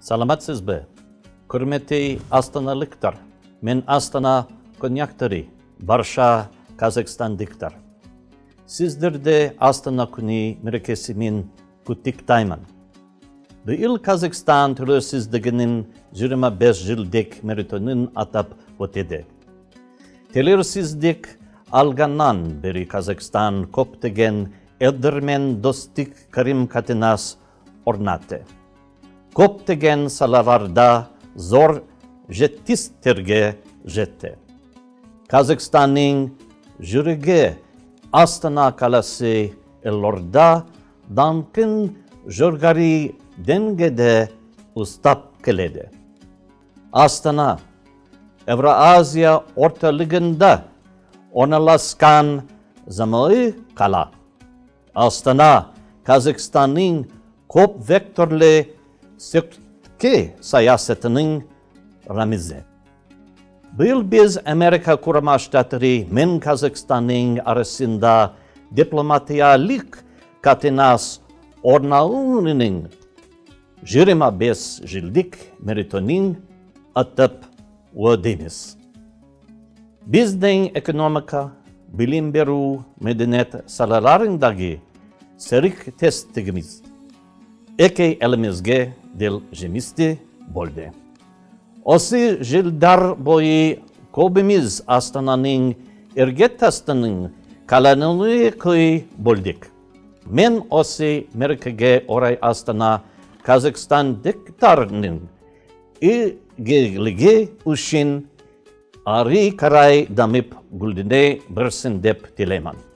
Саламатсыз бе? Құрметті астаналықтар, мен Астана коньяктары, барша Казахстандықтар. Сіздерді Астана күні мерекесімен құттықтаймын. Биыл Казахстан тәуелсіздігінің 25 жылдық мерейтойын атап өтеді. Тәуелсіздік алғаннан бері Казахстан көптеген елдермен достық қарым-қатынас орнатты. Көптеген салаларда зор жетістіктерге жетті. Казахстанның жүрегі Астана қаласы елорда даңқын жоғары деңгейде ұстап келеді. Астана Евразия орталығында орналасқан заманауи қала. Астана Казахстанның көп векторлы сыртқы саясатының рамізі. Биыл біз Америка Құрама Штаттары мен Казахстанның арасында дипломатиялық қатынас орнауының 25 жылдық мерейтойын атап өтеміз. Біздің экономика, білім беру, мәдениет салаларындағы серіктестігіміз екі елімізге дел жемісті болды. Осы жылдар бойы көбіміз Астананың іргетастының қалануы көй болдық. Мен осы мерекеге орай Астана Казахстандықтарының игілігі үшін ары қарай дамып гүлдене берсін деп тілеймін.